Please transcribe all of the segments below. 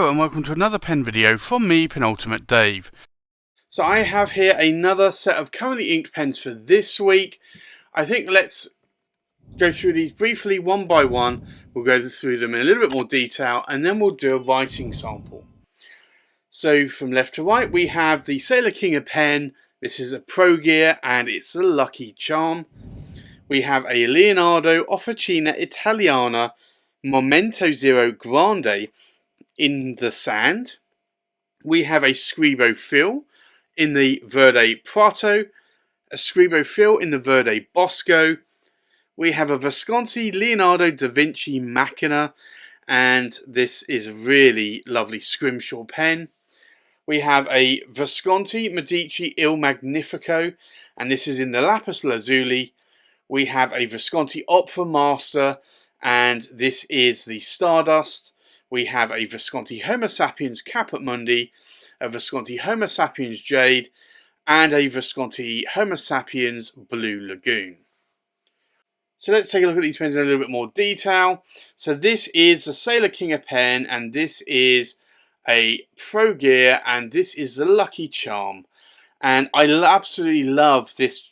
Hello and welcome to another pen video from me, Penultimate Dave. So I have here another set of currently inked pens for this week. I think let's go through these briefly one by one. We'll go through them in a little bit more detail and then we'll do a writing sample. So from left to right we have the Sailor King pen. This is a Pro Gear and it's the Lucky Charm. We have a Leonardo Officina Italiana Momento Grande in the sand. We have a Scribo fill in the Verde Prato, a Scribo fill in the Verde Bosco. We have a Visconti Leonardo da Vinci Machina, and this is a really lovely scrimshaw pen. We have a Visconti Medici Il Magnifico, and this is in the Lapis Lazuli. We have a Visconti Opera Master, and this is the Stardust. We have a Visconti Homo Sapiens Kappamundi, a Visconti Homo Sapiens Jade, and a Visconti Homo Sapiens Blue Lagoon. So let's take a look at these pens in a little bit more detail. So this is the Sailor King pen, and this is a Pro Gear, and this is the Lucky Charm. And I absolutely love this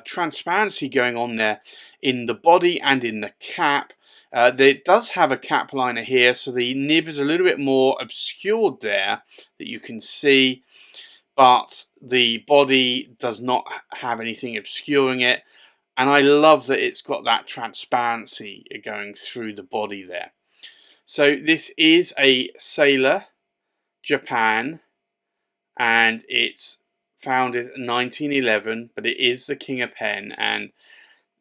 transparency going on there in the body and in the cap. It does have a cap liner here, so the nib is a little bit more obscured there that you can see, but the body does not have anything obscuring it. And I love that it's got that transparency going through the body there. So this is a Sailor Japan, and it's founded in 1911, but it is the King pen, and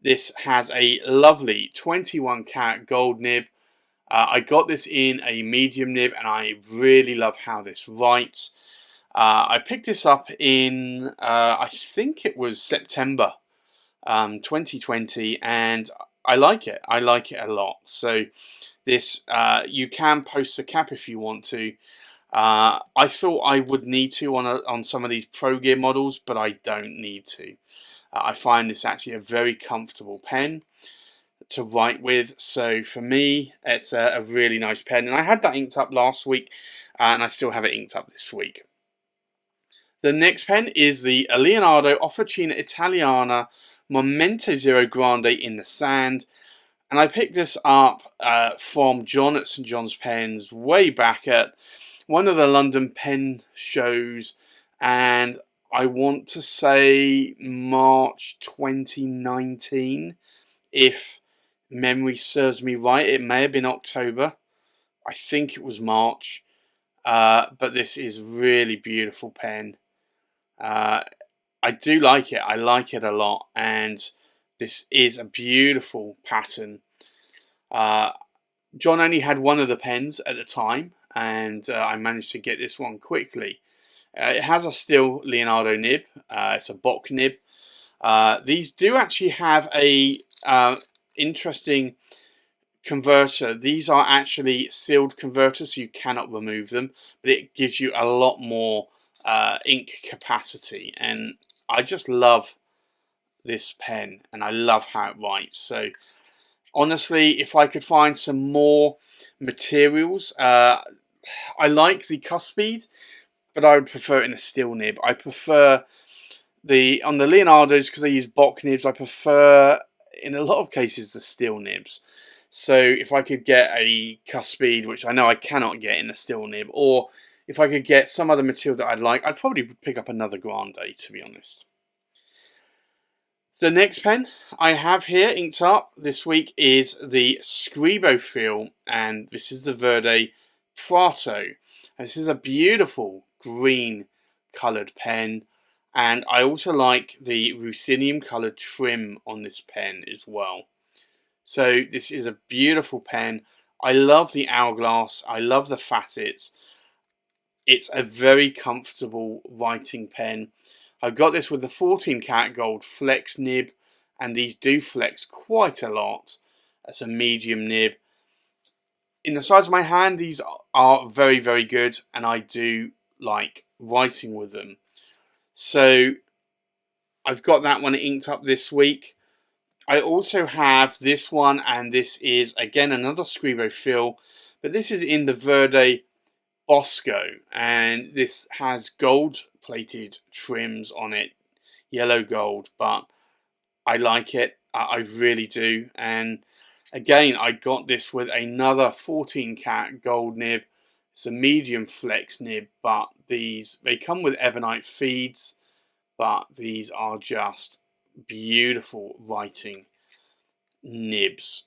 this has a lovely 21 karat gold nib. I got this in a medium nib and I really love how this writes. I picked this up in, I think it was September 2020, and I like it. I like it a lot. So this, you can post the cap if you want to. I thought I would need to on some of these Pro Gear models, but I don't need to. I find this actually a very comfortable pen to write with. So for me, it's a really nice pen. And I had that inked up last week, and I still have it inked up this week. The next pen is the Leonardo Officina Italiana Momento Grande in the sand. And I picked this up from John at St John's Pens way back at one of the London pen shows, and I want to say March 2019, if memory serves me right. It may have been October. I think it was March. But this is really beautiful pen. I do like it. I like it a lot. And this is a beautiful pattern. John only had one of the pens at the time, and I managed to get this one quickly. It has a still Leonardo nib. It's a Bock nib. These do actually have a interesting converter. These are actually sealed converters, so you cannot remove them, but it gives you a lot more ink capacity. And I just love this pen, and I love how it writes. So honestly, if I could find some more materials, I like the cuspid, but I would prefer it in a steel nib. I prefer on the Leonardos, because I use Bock nibs, I prefer in a lot of cases the steel nibs. So if I could get a cuspid, which I know I cannot get in a steel nib, or if I could get some other material that I'd like, I'd probably pick up another Grande, to be honest. The next pen I have here inked up this week is the Scribo fill, and this is the Verde Prato. This is a beautiful green coloured pen, and I also like the ruthenium coloured trim on this pen as well. So this is a beautiful pen. I love the hourglass. I love the facets. It's a very comfortable writing pen. I've got this with the 14 karat gold flex nib, and these do flex quite a lot. That's a medium nib. In the size of my hand, these are very, very good, and I do like writing with them. So I've got that one inked up this week. I also have this one, and this is again another Scribo fill, but this is in the Verde Bosco, and this has gold plated trims on it, yellow gold, but I like it. I really do. And again, I got this with another 14 cat gold nib. It's a medium flex nib, but they come with ebonite feeds, but these are just beautiful writing nibs.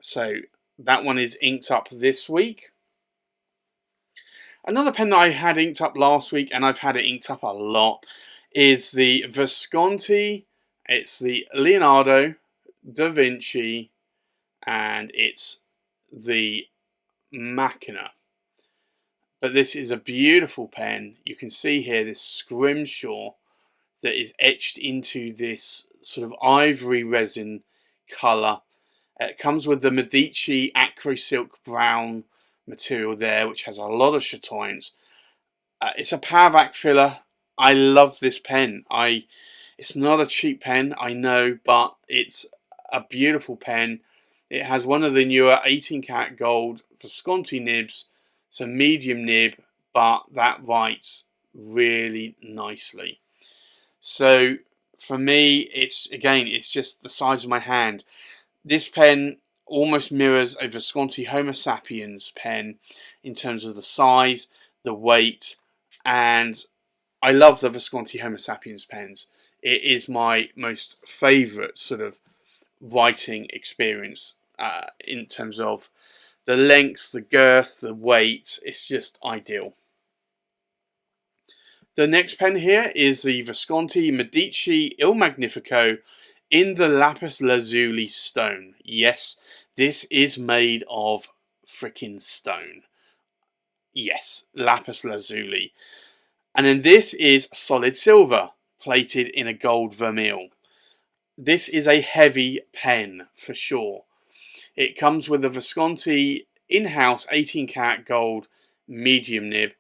So that one is inked up this week. Another pen that I had inked up last week, and I've had it inked up a lot, is the Visconti. It's the Leonardo, Da Vinci, and it's the Machina. But this is a beautiful pen. You can see here this scrimshaw that is etched into this sort of ivory resin colour. It comes with the Medici Acro Silk Brown material there, which has a lot of chatoyance. It's a Powervac filler. I love this pen. It's not a cheap pen, I know, but it's a beautiful pen. It has one of the newer 18 karat gold Visconti nibs. It's a medium nib, but that writes really nicely. So for me, it's just the size of my hand. This pen almost mirrors a Visconti Homo Sapiens pen in terms of the size, the weight, and I love the Visconti Homo Sapiens pens. It is my most favourite sort of writing experience in terms of the length, the girth, the weight. It's just ideal. The next pen here is the Visconti Medici Il Magnifico in the Lapis Lazuli stone. Yes, this is made of freaking stone. Yes, Lapis Lazuli. And then this is solid silver, plated in a gold vermeil. This is a heavy pen, for sure. It comes with a Visconti in-house 18 karat gold medium nib,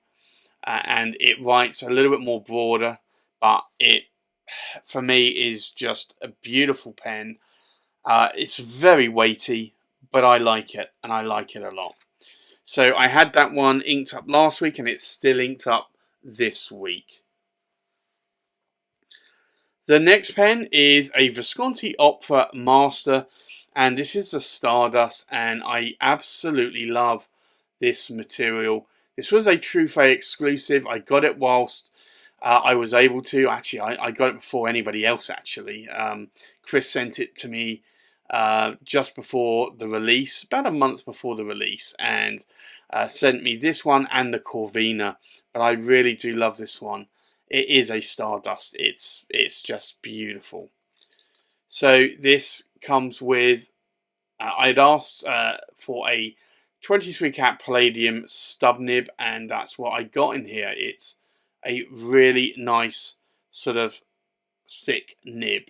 and it writes a little bit more broader, but it, for me, is just a beautiful pen. It's very weighty, but I like it, and I like it a lot. So I had that one inked up last week, and it's still inked up this week. The next pen is a Visconti Opera Master, and this is the Stardust, and I absolutely love this material. This was a Truefay exclusive. I got it whilst I was able to. Actually, I got it before anybody else, actually. Chris sent it to me just before the release, about a month before the release, and sent me this one and the Corvina. But I really do love this one. It is a Stardust. It's just beautiful. So this comes with, I'd asked for a 23 cat palladium stub nib, and that's what I got in here. It's a really nice sort of thick nib,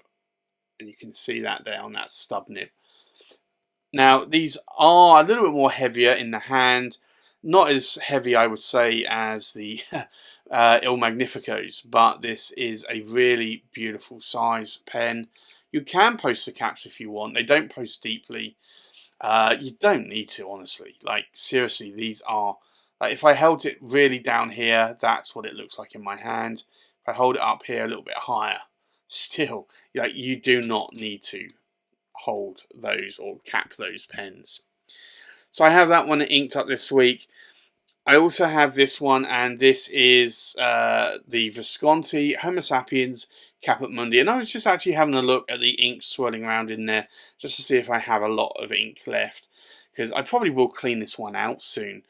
and you can see that there on that stub nib. Now these are a little bit more heavier in the hand, not as heavy I would say as the Il Magnificos, but this is a really beautiful size pen. You can post the caps if you want. They don't post deeply. You don't need to, honestly. Like, seriously, these are... Like, if I held it really down here, that's what it looks like in my hand. If I hold it up here a little bit higher, still, like, you do not need to hold those or cap those pens. So I have that one inked up this week. I also have this one, and this is the Visconti Homo Sapiens Kappamundi, and I was just actually having a look at the ink swirling around in there just to see if I have a lot of ink left, because I probably will clean this one out soon.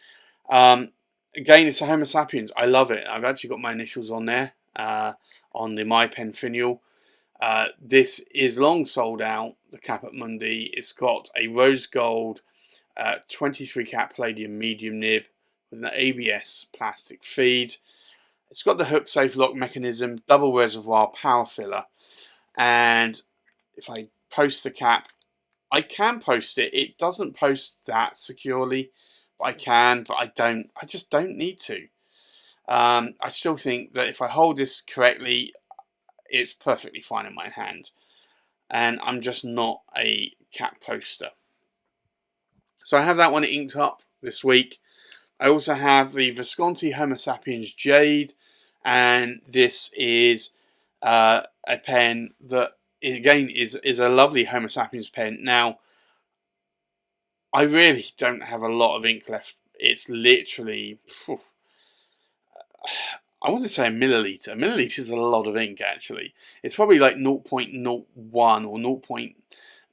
Again, it's a Homo Sapiens. I love it. I've actually got my initials on there on the My Pen finial. This is long sold out, the Kappamundi. It's got a rose gold 23 cat palladium medium nib with an ABS plastic feed. It's got the hook safe lock mechanism, double reservoir power filler, and if I post the cap, I can post it. It doesn't post that securely, but I can, but I just don't need to. I still think that if I hold this correctly, it's perfectly fine in my hand, and I'm just not a cap poster. So I have that one inked up this week. I also have the Visconti Homo Sapiens Jade, and this is a pen that again is a lovely Homo Sapiens pen. Now, I really don't have a lot of ink left. It's literally, I want to say a milliliter. A milliliter is a lot of ink, actually. It's probably like 0.01 or 0.001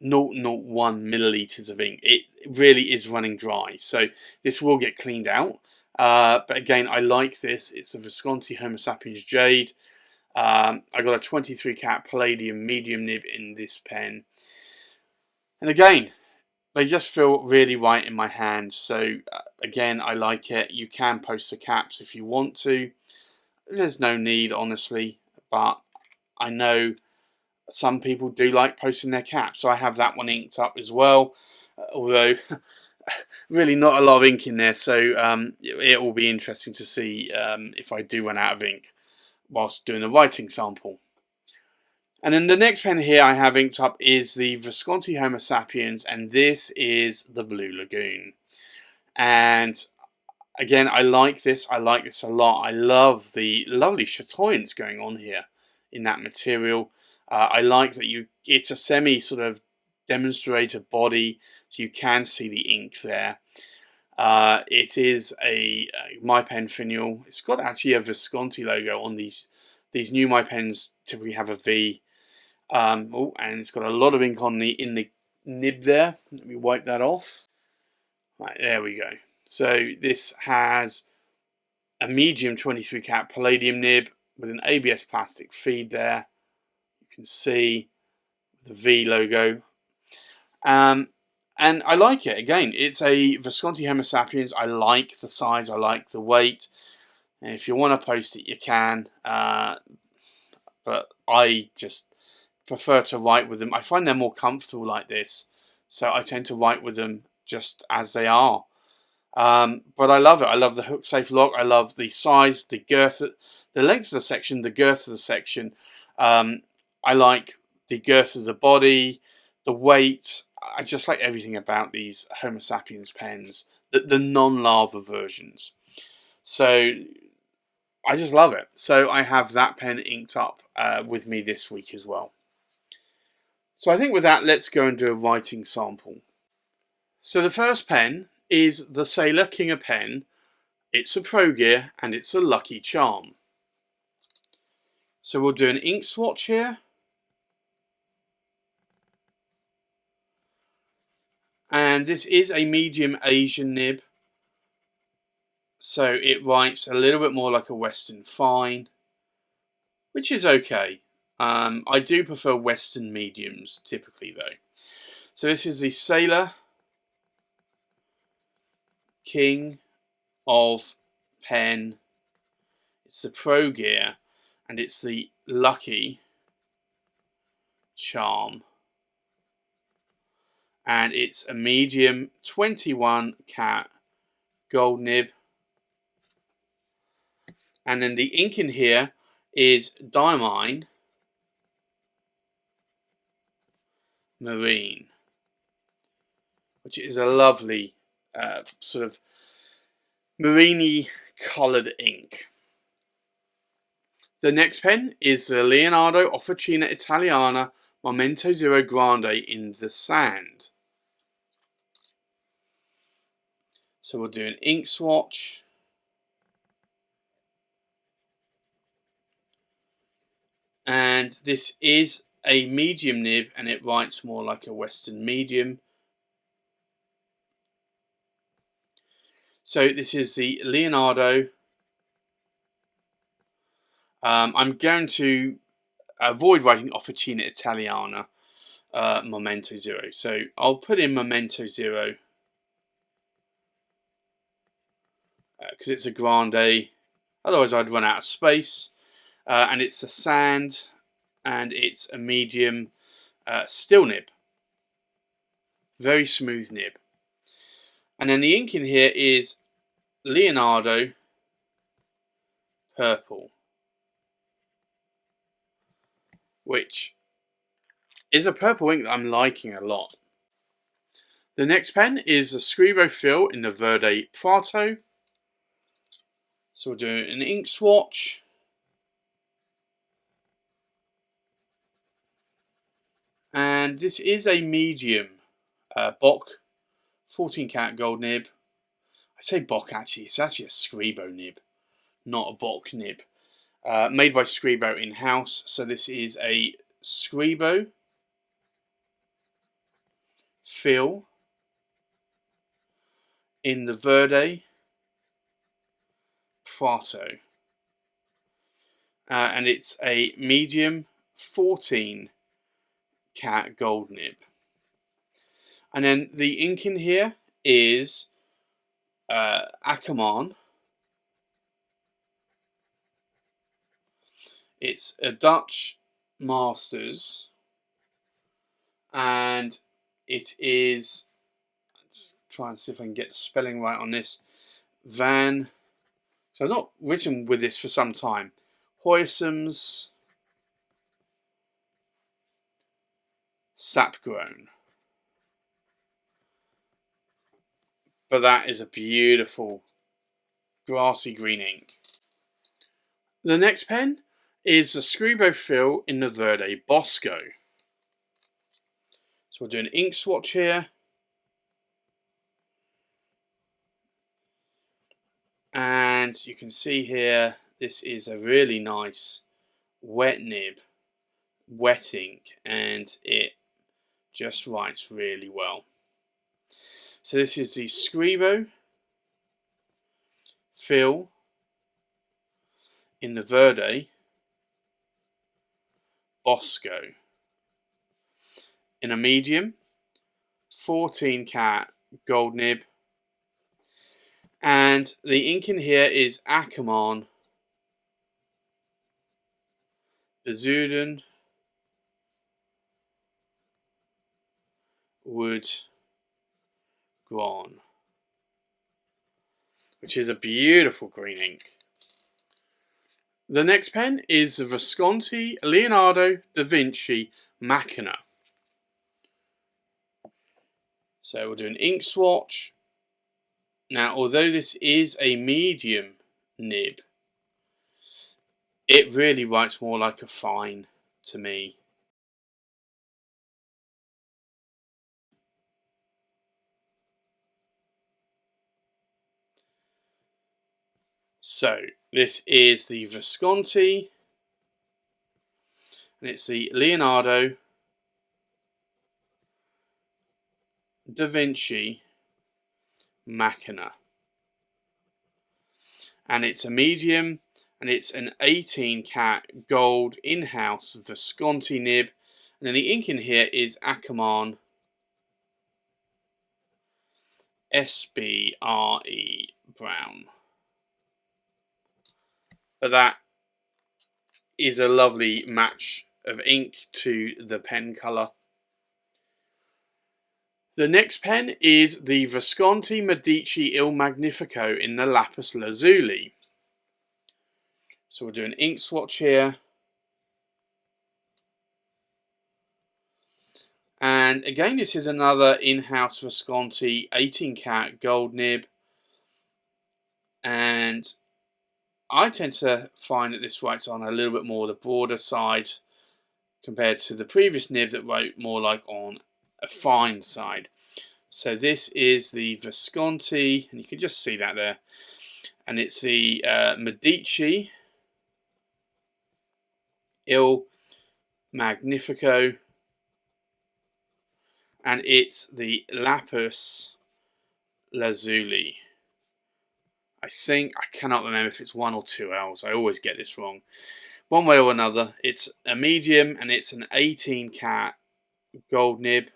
milliliters of ink. It really is running dry. So this will get cleaned out. But again, I like this. It's a Visconti Homo Sapiens Jade. I got a 23 cat palladium medium nib in this pen. And again, they just feel really right in my hand. So again, I like it. You can post the caps if you want to. There's no need, honestly, but I know some people do like posting their caps, so I have that one inked up as well, although really not a lot of ink in there, so it will be interesting to see if I do run out of ink whilst doing a writing sample. And then the next pen here I have inked up is the Visconti Homo Sapiens, and this is the Blue Lagoon. And again, I like this a lot. I love the lovely chatoyance going on here in that material. I like that it's a semi sort of demonstrator body, so you can see the ink there. It is a My Pen finial. It's got actually a Visconti logo on these new My Pens. Typically have a V. And it's got a lot of ink on in the nib there. Let me wipe that off. Right, there we go. So this has a medium 23 cat palladium nib with an ABS plastic feed there. You can see the V logo. And I like it. Again, it's a Visconti Homo Sapiens. I like the size. I like the weight. And if you want to post it, you can. But I just prefer to write with them. I find they're more comfortable like this. So I tend to write with them just as they are. But I love it. I love the hook safe lock. I love the size, the girth, the length of the section, the girth of the section. I like the girth of the body, the weight. I just like everything about these Homo Sapiens pens, the non-lava versions. So I just love it. So I have that pen inked up with me this week as well. So I think with that, let's go and do a writing sample. So the first pen is the Sailor King of Pen. It's a Pro Gear and it's a Lucky Charm. So we'll do an ink swatch here. And this is a medium Asian nib. So it writes a little bit more like a Western Fine, which is okay. I do prefer Western mediums typically though. So this is the Sailor King of Pen. It's the Pro Gear and it's the Lucky Charm. And it's a medium 21 cat gold nib. And then the ink in here is Diamine Marine, which is a lovely sort of marine-y coloured ink. The next pen is the Leonardo Officina Italiana Momento Zero Grande in the sand. So we'll do an ink swatch. And this is a medium nib and it writes more like a Western medium. So this is the Leonardo. I'm going to avoid writing Officina Italiana Momento Zero. So I'll put in Momento Zero because it's a Grande. Otherwise I'd run out of space. And it's a sand and it's a medium still nib. Very smooth nib. And then the ink in here is Leonardo Purple, which is a purple ink that I'm liking a lot. The next pen is the Scribo fill in the Verde Prato. So we'll do an ink swatch. And this is a medium Bock 14 karat gold nib. I say Bock actually, it's actually a Scribo nib, not a Bock nib. Made by Scribo in-house. So this is a Scribo fill in the Verde Prato. And it's a medium 14 karat gold nib. And then the ink in here is Akkerman. It's a Dutch Masters, and it is, let's try and see if I can get the spelling right on this, so I've not written with this for some time, Hoysam's Sapgrown. But that is a beautiful grassy green ink. The next pen is the Scribo fill in the Verde Bosco. So we'll do an ink swatch here. And you can see here, this is a really nice wet nib, wet ink, and it just writes really well. So this is the Scribo fill in the Verde Bosco in a medium 14 karat gold nib, and the ink in here is Akkerman Bezuiden Wood Gran, which is a beautiful green ink. The next pen is the Visconti Leonardo da Vinci Machina. So we'll do an ink swatch. Now, although this is a medium nib, it really writes more like a fine to me. So this is the Visconti, and it's the Leonardo da Vinci Machina, and it's a medium, and it's an 18 karat gold in-house Visconti nib, and then the ink in here is Akkerman SBRE Brown. But that is a lovely match of ink to the pen colour. The next pen is the Visconti Medici Il Magnifico in the Lapis Lazuli. So we'll do an ink swatch here. And again, this is another in-house Visconti 18 karat gold nib. And I tend to find that this writes on a little bit more the broader side compared to the previous nib that wrote more like on a fine side. So this is the Visconti, and you can just see that there. And it's the Medici Il Magnifico, and it's the Lapis Lazuli. I cannot remember if it's 1 or 2 L's. I always get this wrong. One way or another, it's a medium, and it's an 18 karat gold nib.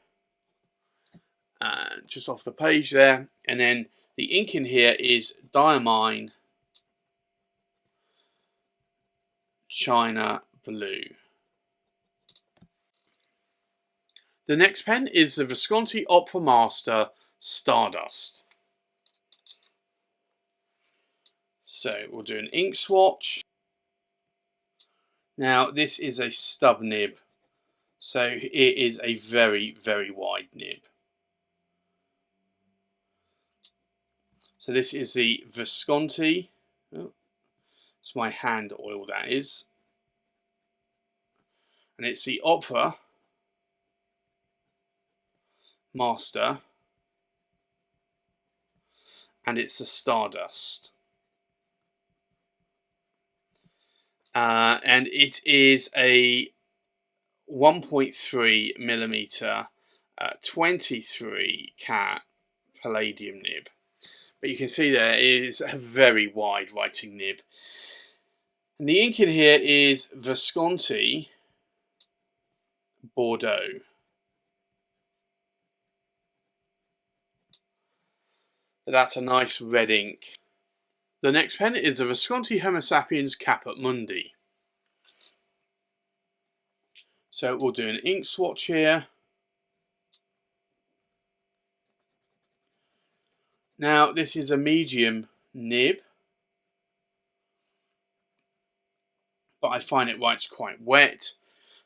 Just off the page there. And then the ink in here is Diamine China Blue. The next pen is the Visconti Opera Master Stardust. So we'll do an ink swatch. Now this is a stub nib, so it is a very, very wide nib. So this is the Visconti. Oh, It's my hand oil, that is. And it's the Opera Master. And it's the Stardust. And it is a 1.3 millimeter 23 cat palladium nib. But you can see there is a very wide writing nib. And the ink in here is Visconti Bordeaux. That's a nice red ink. The next pen is the Visconti Homo Sapiens Kappamundi. So we'll do an ink swatch here. Now this is a medium nib, but I find it writes quite wet.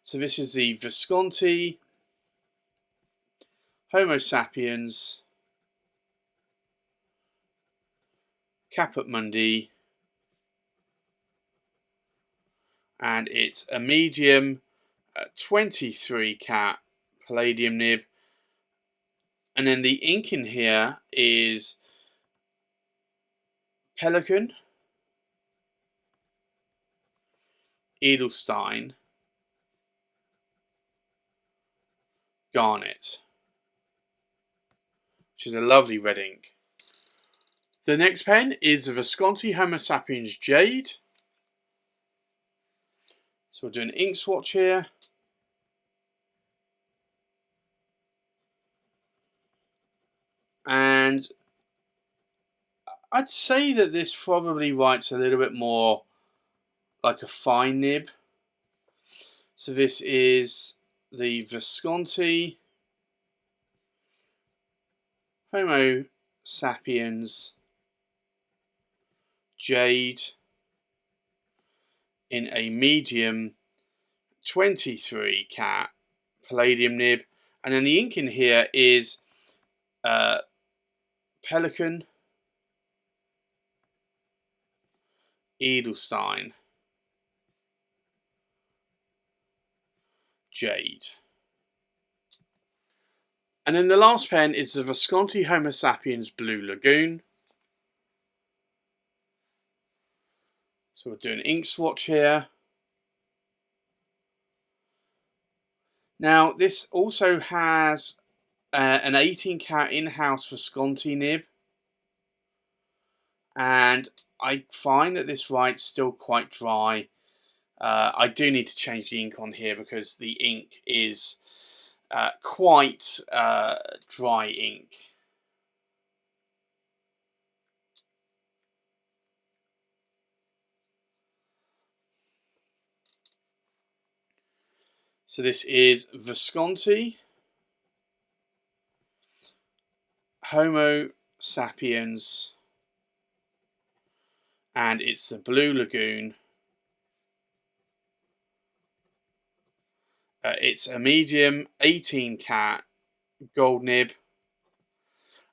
So this is the Visconti Homo Sapiens Kappamundi, and it's a medium 23 cat palladium nib. And then the ink in here is Pelican, Edelstein, Garnet, which is a lovely red ink. The next pen is the Visconti Homo Sapiens Jade. So we'll do an ink swatch here. And I'd say that this probably writes a little bit more like a fine nib. So this is the Visconti Homo Sapiens Jade in a medium 23 cat palladium nib. And then the ink in here is Pelican, Edelstein, Jade. And then the last pen is the Visconti Homo Sapiens Blue Lagoon. So we'll do an ink swatch here. Now this also has an 18 cat in-house Visconti nib. And I find that this writes still quite dry. I do need to change the ink on here because the ink is quite dry ink. So this is Visconti Homo Sapiens, and it's the Blue Lagoon. It's a medium 18 cat gold nib.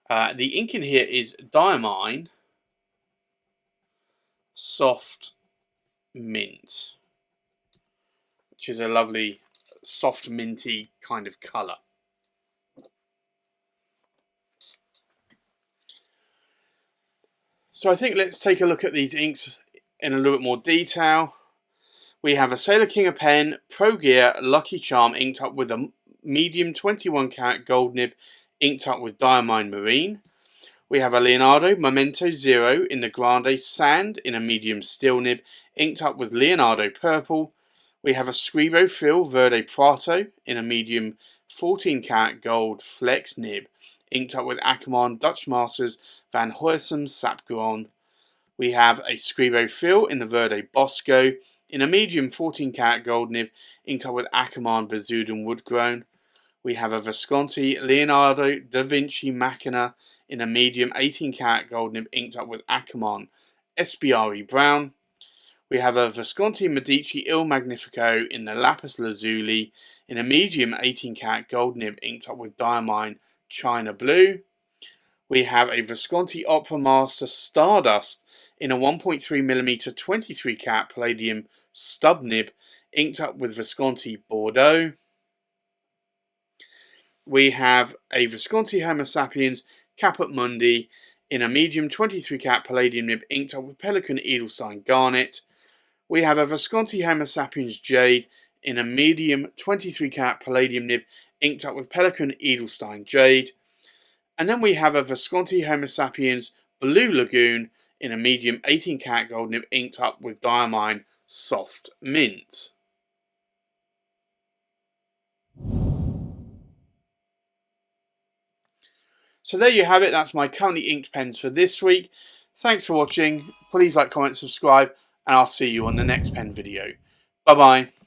The ink in here is Diamine Soft Mint, which is a lovely soft minty kind of colour. So I think let's take a look at these inks in a little bit more detail. We have a Sailor King of Pen Pro Gear Lucky Charm inked up with a medium 21 karat gold nib inked up with Diamine Marine. We have a Leonardo Momento Zero in the Grande Sand in a medium steel nib inked up with Leonardo Purple. We have a Scribo Fill Verde Prato in a medium 14 karat gold flex nib inked up with Akamon Dutch Masters Van Huysum Sapguron. We have a Scribo Fill in the Verde Bosco in a medium 14 karat gold nib inked up with Akamon Bazoodan Woodgrown. We have a Visconti Leonardo da Vinci Machina in a medium 18 karat gold nib inked up with Akamon Espiari Brown. We have a Visconti Medici Il Magnifico in the Lapis Lazuli in a medium 18 karat gold nib inked up with Diamine China Blue. We have a Visconti Opera Master Stardust in a 1.3mm 23 cat palladium stub nib inked up with Visconti Bordeaux. We have a Visconti Homo sapiens Kappamundi in a medium 23 cat palladium nib inked up with Pelican Edelstein Garnet. We have a Visconti Homo sapiens Jade in a medium 23 cat palladium nib inked up with Pelican Edelstein Jade. And then we have a Visconti Homo sapiens Blue Lagoon in a medium 18 cat gold nib inked up with Diamine Soft Mint. So there you have it, that's my currently inked pens for this week. Thanks for watching, please like, comment, subscribe, and I'll see you on the next pen video. Bye bye.